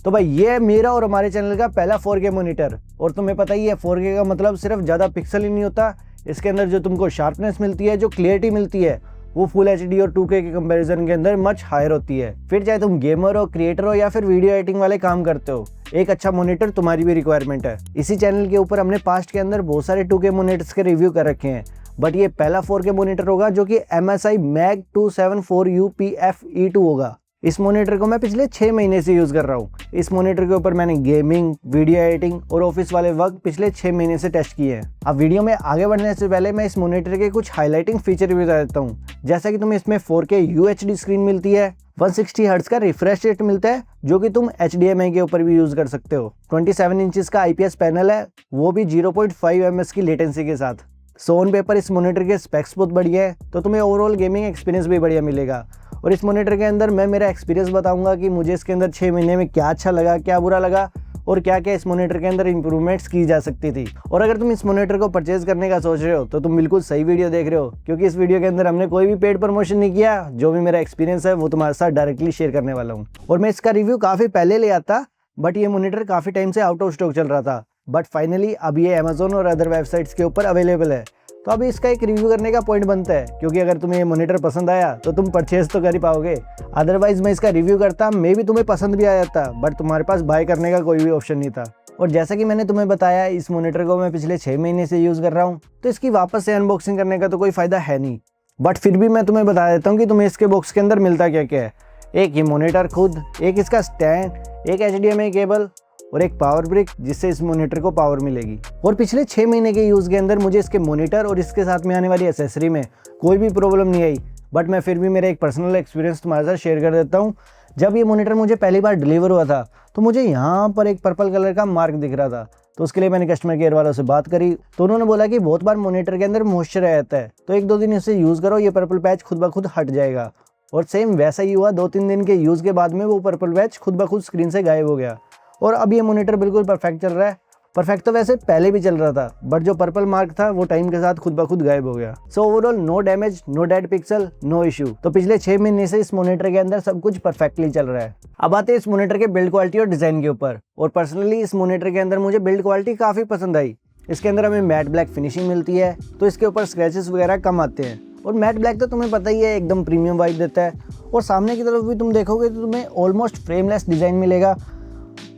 तो भाई ये है मेरा और हमारे चैनल का पहला 4K मॉनिटर। और तुम्हें पता ही है 4K का मतलब सिर्फ ज़्यादा पिक्सल ही नहीं होता, इसके अंदर जो तुमको शार्पनेस मिलती है, जो क्लियरिटी मिलती है, वो फुल HD और 2K के कंपैरिजन के अंदर मच हायर होती है। फिर चाहे तुम गेमर हो, क्रिएटर हो या फिर वीडियो एडिटिंग वाले काम करते हो, एक अच्छा मॉनिटर तुम्हारी भी रिक्वायरमेंट है। इसी चैनल के ऊपर हमने पास्ट के अंदर बहुत सारे 2K मॉनिटर्स के रिव्यू कर रखे हैं, बट ये पहला 4K मॉनिटर होगा जो कि MSI Mag 274U PFE2 होगा। इस मॉनिटर को मैं पिछले 6 महीने से यूज़ कर रहा हूँ। इस मॉनिटर के ऊपर मैंने गेमिंग, वीडियो एडिटिंग और ऑफिस वाले वर्क पिछले 6 महीने से टेस्ट किए हैं। अब वीडियो में आगे बढ़ने से पहले मैं इस मॉनिटर के कुछ हाईलाइटिंग फीचर भी बता देता हूँ। जैसा कि तुम्हें इसमें 4K UHD स्क्रीन मिलती है, 160 हर्ट्ज का रिफ्रेश रेट मिलता है जो कि तुम HDMI के ऊपर भी यूज़ कर सकते हो। 27 इंचेस का IPS पैनल है, वो भी 0.5 ms की लेटेंसी के साथ। सो ऑन पेपर इस मॉनिटर के स्पेक्स बहुत बढ़िया है, तो तुम्हें ओवरऑल गेमिंग एक्सपीरियंस भी बढ़िया मिलेगा। और इस मॉनिटर के अंदर मैं मेरा एक्सपीरियंस बताऊंगा कि मुझे इसके अंदर 6 महीने में क्या अच्छा लगा, क्या बुरा लगा और क्या क्या इस मॉनिटर के अंदर इंप्रूवमेंट्स की जा सकती थी। और अगर तुम इस मॉनिटर को परचेज करने का सोच रहे हो तो तुम बिल्कुल सही वीडियो देख रहे हो, क्योंकि इस वीडियो के अंदर हमने कोई भी पेड प्रमोशन नहीं किया। जो भी मेरा एक्सपीरियंस है वो तुम्हारे साथ डायरेक्टली शेयर करने वाला हूँ। और मैं इसका रिव्यू काफ़ी पहले ले आता, बट ये मॉनिटर काफ़ी टाइम से आउट ऑफ स्टॉक चल रहा था, बट फाइनली अब ये अमेजोन और अदर वेबसाइट्स के ऊपर अवेलेबल है। तो अभी इसका एक रिव्यू करने का पॉइंट बनता है, क्योंकि अगर तुम्हें ये मॉनिटर पसंद आया तो तुम परचेज तो कर ही पाओगे। अदरवाइज मैं इसका रिव्यू करता, मे भी तुम्हें पसंद भी आ जाता, बट तुम्हारे पास बाय करने का कोई भी ऑप्शन नहीं था। और जैसा कि मैंने तुम्हें बताया, इस मॉनिटर को मैं पिछले 6 महीने से यूज़ कर रहा हूँ, तो इसकी वापस से अनबॉक्सिंग करने का तो कोई फ़ायदा है नहीं। बट फिर भी मैं तुम्हें बता देता हूँ कि तुम्हें इसके बॉक्स के अंदर मिलता क्या क्या है। एक ये मॉनिटर खुद, एक इसका स्टैंड, एक HDMI केबल और एक पावर ब्रिक जिससे इस मॉनिटर को पावर मिलेगी। और पिछले 6 महीने के यूज़ के अंदर मुझे इसके मॉनिटर और इसके साथ में आने वाली एसेसरी में कोई भी प्रॉब्लम नहीं आई, बट मैं फिर भी मेरा एक पर्सनल एक्सपीरियंस तुम्हारे साथ शेयर कर देता हूँ। जब ये मॉनिटर मुझे पहली बार डिलीवर हुआ था तो मुझे यहाँ पर एक पर्पल कलर का मार्क दिख रहा था, तो उसके लिए मैंने कस्टमर केयर वालों से बात करी, तो उन्होंने बोला कि बहुत बार मॉनिटर के अंदर मॉइस्चर आ जाता है, तो 1-2 दिन इसे यूज़ करो, ये पर्पल पैच खुद ब खुद हट जाएगा। और सेम वैसा ही हुआ, 2-3 दिन के यूज़ के बाद में वो पर्पल पैच खुद ब खुद स्क्रीन से गायब हो गया। और अब ये मॉनिटर बिल्कुल परफेक्ट चल रहा है। परफेक्ट तो वैसे पहले भी चल रहा था, बट जो पर्पल मार्क था वो टाइम के साथ खुद ब खुद गायब हो गया। So overall no damage, no dead pixel, no issue. तो पिछले 6 महीने से इस मॉनिटर के अंदर सब कुछ परफेक्टली चल रहा है। अब आते हैं इस मॉनिटर के बिल्ड क्वालिटी और डिज़ाइन के ऊपर। और पर्सनली इस मॉनिटर के अंदर मुझे बिल्ड क्वालिटी काफ़ी पसंद आई। इसके अंदर हमें मैट ब्लैक फिनिशिंग मिलती है, तो इसके ऊपर स्क्रैचेस वगैरह कम आते हैं। और मैट ब्लैक तो तुम्हें पता ही है, एकदम प्रीमियम वाइब देता है। और सामने की तरफ भी तुम देखोगे तो तुम्हें ऑलमोस्ट फ्रेमलेस डिज़ाइन मिलेगा,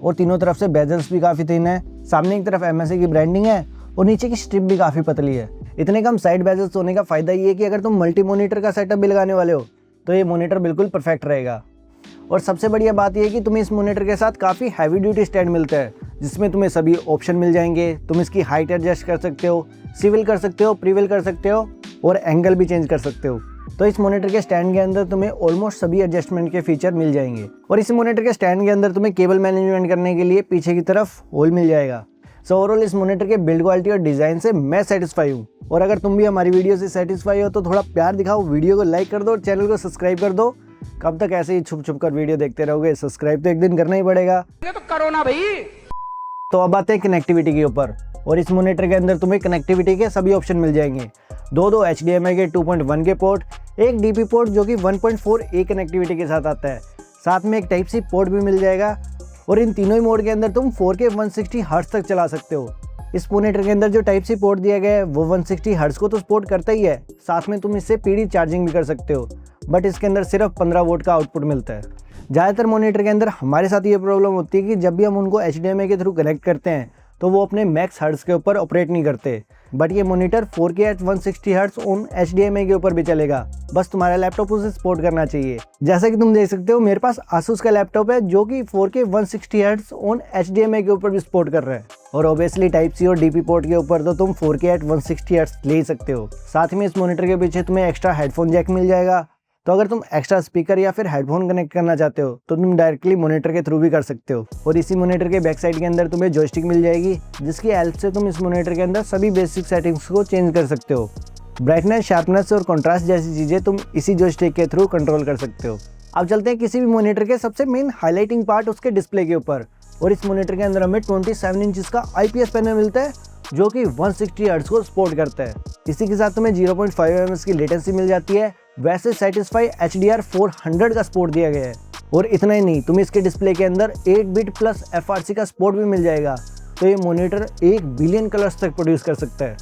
और तीनों तरफ से बेजल्स भी काफ़ी थिन है। सामने की तरफ MSI की ब्रांडिंग है और नीचे की स्ट्रिप भी काफ़ी पतली है। इतने कम साइड बेजल्स होने का फ़ायदा ये है कि अगर तुम मल्टी मॉनिटर का सेटअप भी लगाने वाले हो तो ये मॉनिटर बिल्कुल परफेक्ट रहेगा। और सबसे बढ़िया बात यह है कि तुम्हें इस मॉनिटर के साथ काफ़ी हैवी ड्यूटी स्टैंड मिलता है, जिसमें तुम्हें सभी ऑप्शन मिल जाएंगे। तुम इसकी हाइट एडजस्ट कर सकते हो, सिविल कर सकते हो, प्रीविल कर सकते हो और एंगल भी चेंज कर सकते हो। तो इस मॉनिटर के स्टैंड के अंदर तुम्हें ऑलमोस्ट सभी एडजस्टमेंट के फीचर मिल जाएंगे। और इस मॉनिटर के स्टैंड के अंदर तुम्हें केबल मैनेजमेंट करने के लिए पीछे की तरफ होल मिल जाएगा। सो ओवरऑल इस मॉनिटर के बिल्ड क्वालिटी और डिज़ाइन से मैं सेटिस्फाई हूँ। और अगर तुम भी हमारी वीडियो से सेटिस्फाई हो तो थोड़ा प्यार दिखाओ, वीडियो को लाइक कर दो और चैनल को सब्सक्राइब कर दो। कब तक ऐसे ही छुप छुप कर वीडियो देखते रहोगे? सब्सक्राइब तो एक दिन करना ही पड़ेगा। तो करो ना भाई। तो अब आते हैं कनेक्टिविटी के ऊपर। और इस मॉनिटर के अंदर तुम्हें कनेक्टिविटी के सभी ऑप्शन मिल जाएंगे। दो HDMI के 2.1 के पोर्ट, एक DP पोर्ट जो कि 1.4A कनेक्टिविटी के साथ आता है, साथ में एक टाइप C पोर्ट भी मिल जाएगा। और इन तीनों ही मोड के अंदर तुम 4K 160 हर्ट्ज तक चला सकते हो। इस मॉनिटर के अंदर जो टाइप C पोर्ट दिया गया है वो 160 हर्ट्ज को तो सपोर्ट करता ही है, साथ में तुम इससे PD चार्जिंग भी कर सकते हो, बट इसके अंदर सिर्फ 15 वोल्ट का आउटपुट मिलता है। ज़्यादातर मॉनिटर के अंदर हमारे साथ ये प्रॉब्लम होती है कि जब भी हम उनको HDMI के थ्रू कनेक्ट करते हैं तो वो अपने मैक्स हर्ट्ज के ऊपर ऑपरेट नहीं करते, बट ये monitor 4K at 160 hertz on HDMI के ऊपर भी चलेगा, बस तुम्हारा लैपटॉप उसे सपोर्ट करना चाहिए। जैसा कि तुम देख सकते हो मेरे पास Asus का लैपटॉप है जो कि 4K 160 हर्ट्ज ऑन HDMI के ऊपर भी सपोर्ट कर रहा है। और ऑब्वियसली टाइप C और DP पोर्ट के ऊपर तो तुम 4K at 160 हर्ट्ज ले ही सकते हो। साथ में इस मॉनिटर के पीछे तुम्हें एक्स्ट्रा हेडफोन जैक मिल जाएगा, तो अगर तुम एक्स्ट्रा स्पीकर या फिर हेडफोन कनेक्ट करना चाहते हो तो तुम डायरेक्टली मॉनिटर के थ्रू भी कर सकते हो। और इसी मॉनिटर के बैक साइड के अंदर तुम्हें जॉयस्टिक मिल जाएगी, जिसकी हेल्प से तुम इस मॉनिटर के अंदर सभी बेसिक सेटिंग्स को चेंज कर सकते हो। ब्राइटनेस, शार्पनेस और कंट्रास्ट जैसी चीज़ें तुम इसी जॉयस्टिक के थ्रू कंट्रोल कर सकते हो। अब चलते हैं किसी भी मॉनिटर के सबसे मेन हाईलाइटिंग पार्ट, उसके डिस्प्ले के ऊपर। और इस मॉनिटर के अंदर हमें 27 इंचेस का IPS पैनल मिलता है जो कि 160 हर्ट्ज को सपोर्ट करता है। इसी के साथ तुम्हें 0.5 ms की लेटेंसी मिल जाती है। वैसे सेटिस्फाई HDR400 का सपोर्ट दिया गया है। और इतना ही नहीं, तुम्हें इसके डिस्प्ले के अंदर 8 बिट प्लस FRC का सपोर्ट भी मिल जाएगा। तो ये मॉनिटर 1 बिलियन कलर्स तक प्रोड्यूस कर सकता है।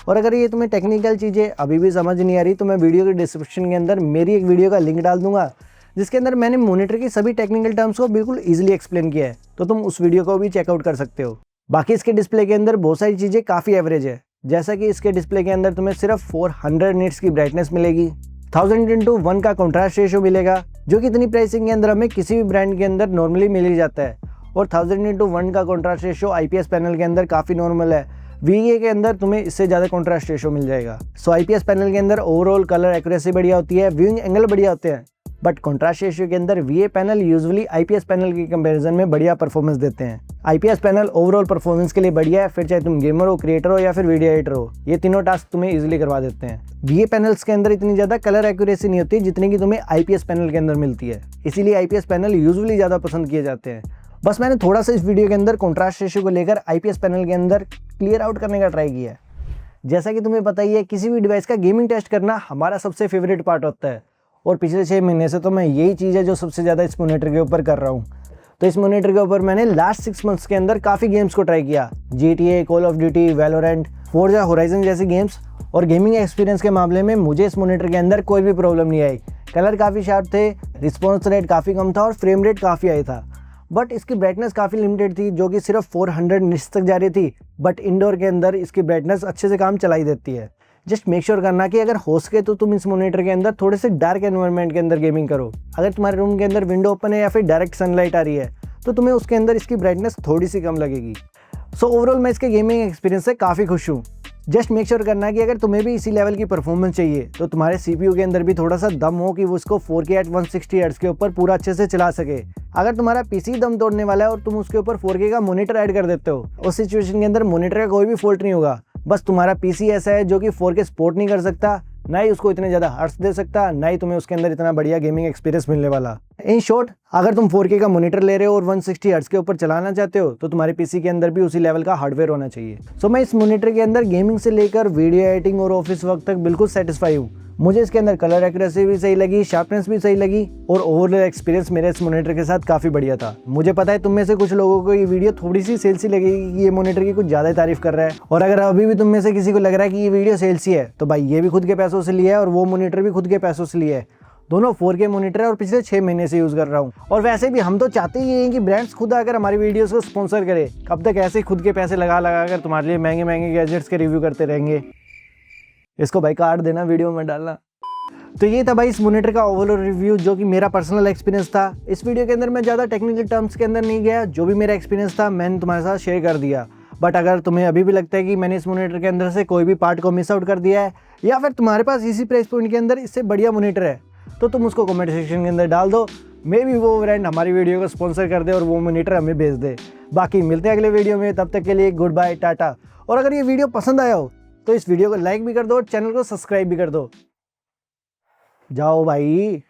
और अगर ये तुम्हें टेक्निकल चीज़ें अभी भी समझ नहीं आ रही तो मैं वीडियो के डिस्क्रिप्शन के अंदर मेरी एक वीडियो का लिंक डाल दूंगा, जिसके अंदर मैंने मॉनिटर की सभी टेक्निकल टर्म्स को बिल्कुल ईजिली एक्सप्लेन किया है, तो तुम उस वीडियो को भी चेकआउट कर सकते हो। बाकी इसके डिस्प्ले के अंदर बहुत सारी चीज़ें काफ़ी एवरेज है, जैसा कि इसके डिस्प्ले के अंदर तुम्हें सिर्फ 400 निट्स की ब्राइटनेस मिलेगी, 1000:1 का कॉन्ट्रास्ट रेशियो मिलेगा, जो कि इतनी प्राइसिंग के अंदर हमें किसी भी ब्रांड के अंदर नॉर्मली मिल ही जाता है। और 1000:1 का कॉन्ट्रास्ट रेशियो IPS पैनल के अंदर काफ़ी नॉर्मल है। VGA के अंदर तुम्हें इससे ज़्यादा कॉन्ट्रास्ट रेशियो मिल जाएगा। सो IPS पैनल के अंदर ओवरऑल कलर एक्यूरेसी बढ़िया होती है, व्यूइंग एंगल बढ़िया होते हैं, बट कॉन्ट्रास्ट रेशियो के अंदर VGA panel usually IPS panel के कंपैरिजन में बढ़िया परफॉर्मेंस देते हैं। IPS पैनल ओवरऑल परफॉर्मेंस के लिए बढ़िया है, फिर चाहे तुम गेमर हो, क्रिएटर हो या फिर वीडियो एडिटर हो, ये तीनों टास्क तुम्हें इजीली करवा देते हैं। VGA पैनल्स के अंदर इतनी ज़्यादा कलर एक्यूरेसी नहीं होती जितनी की तुम्हें IPS पैनल के अंदर मिलती है, इसीलिए IPS पैनल यूजुअली ज़्यादा पसंद किए जाते हैं। बस मैंने थोड़ा सा इस वीडियो के अंदर कॉन्ट्रास्ट रेशियो को लेकर IPS पैनल के अंदर क्लियर आउट करने का ट्राई किया है। जैसा कि तुम्हें पता ही है, किसी भी डिवाइस का गेमिंग टेस्ट करना हमारा सबसे फेवरेट पार्ट होता है, और पिछले 6 महीने से तो मैं यही चीज़ है जो सबसे ज़्यादा इस मॉनिटर के ऊपर कर रहा हूँ। तो इस मॉनिटर के ऊपर मैंने लास्ट 6 मंथ्स के अंदर काफ़ी गेम्स को ट्राई किया, GTA, call of duty, Valorant, Forza horizon जैसी गेम्स, और गेमिंग एक्सपीरियंस के मामले में मुझे इस मॉनिटर के अंदर कोई भी प्रॉब्लम नहीं आई। कलर काफ़ी शार्प थे, रिस्पॉन्स रेट काफ़ी कम था और फ्रेम रेट काफ़ी हाई था, बट इसकी ब्राइटनेस काफ़ी लिमिटेड थी, जो कि सिर्फ 400 निट्स तक जा रही थी। बट इंडोर के अंदर इसकी ब्राइटनेस अच्छे से काम चलाई देती है। जस्ट मेक श्योर करना कि अगर हो सके तो तुम इस मॉनिटर के अंदर थोड़े से डार्क एनवायरनमेंट के अंदर गेमिंग करो। अगर तुम्हारे रूम के अंदर विंडो ओपन है या फिर डायरेक्ट सनलाइट आ रही है तो तुम्हें उसके अंदर इसकी ब्राइटनेस थोड़ी सी कम लगेगी। सो ओवरऑल मैं इसके गेमिंग एक्सपीरियंस से काफ़ी खुश हूँ। जस्ट मेक श्योर करना कि अगर तुम्हें भी इसी लेवल की परफॉर्मेंस चाहिए तो तुम्हारे CPU के अंदर भी थोड़ा सा दम हो कि वो उसको 4K at 160 हर्ट्ज के ऊपर पूरा अच्छे से चला सके। अगर तुम्हारा PC दम तोड़ने वाला है और तुम उसके ऊपर 4K का मॉनिटर ऐड कर देते हो, उस सिचुएशन के अंदर मॉनिटर का कोई भी फॉल्ट नहीं होगा। बस तुम्हारा PC ऐसा है जो कि 4K सपोर्ट नहीं कर सकता, ना ही उसको इतने ज़्यादा हर्ट्ज दे सकता, ना ही तुम्हें उसके अंदर इतना बढ़िया गेमिंग एक्सपीरियंस मिलने वाला। इन शॉर्ट, अगर तुम 4K का मॉनिटर ले रहे हो और 160 हर्ट्ज के ऊपर चलाना चाहते हो तो तुम्हारे PC के अंदर भी उसी लेवल का हार्डवेयर होना चाहिए। सो मैं इस मॉनिटर के अंदर गेमिंग से लेकर वीडियो एडिटिंग और ऑफिस वर्क तक बिल्कुल सेटिस्फाई हूँ। मुझे इसके अंदर कलर एक्यूरेसी भी सही लगी, शार्पनेस भी सही लगी, और ओवरऑल एक्सपीरियंस मेरे इस मॉनिटर के साथ काफ़ी बढ़िया था। मुझे पता है तुम में से कुछ लोगों को ये वीडियो थोड़ी सी सेल्सी लगेगी कि ये मॉनिटर की कुछ ज़्यादा तारीफ कर रहा है, और अगर अभी भी तुम में से किसी को लग रहा है कि ये वीडियो सेल्सी है तो भाई ये भी खुद के पैसों से लिया है और वो मॉनिटर भी खुद के पैसों से लिया है। दोनों 4K मॉनिटर है और पिछले 6 महीने से यूज़ कर रहा हूँ। और वैसे भी हम तो चाहते ही हैं कि ब्रांड्स खुद आकर हमारी वीडियोस को स्पॉन्सर करे। कब तक ऐसे ही खुद के पैसे लगा लगा कर तुम्हारे लिए महंगे महंगे गैजेट्स के रिव्यू करते रहेंगे। इसको भाई कार्ड देना, वीडियो में डालना। तो ये था भाई इस मॉनिटर का ओवरऑल रिव्यू, जो कि मेरा पर्सनल एक्सपीरियंस था। इस वीडियो के अंदर मैं ज़्यादा टेक्निकल टर्म्स के अंदर नहीं गया, जो भी मेरा एक्सपीरियंस था मैंने तुम्हारे साथ शेयर कर दिया। बट अगर तुम्हें अभी भी लगता है कि मैंने इस मॉनिटर के अंदर से कोई भी पार्ट को मिस आउट कर दिया है, या फिर तुम्हारे पास इसी प्राइस पॉइंट के अंदर इससे बढ़िया मॉनिटर है, तो तुम उसको कमेंट सेक्शन के अंदर डाल दो। मे भी वो ब्रांड हमारी वीडियो को स्पॉन्सर कर दे और वो मॉनिटर हमें भेज दे। बाकी मिलते हैं अगले वीडियो में, तब तक के लिए गुड बाय, टाटा। और अगर ये वीडियो पसंद आया हो तो इस वीडियो को लाइक भी कर दो और चैनल को सब्सक्राइब भी कर दो। जाओ भाई।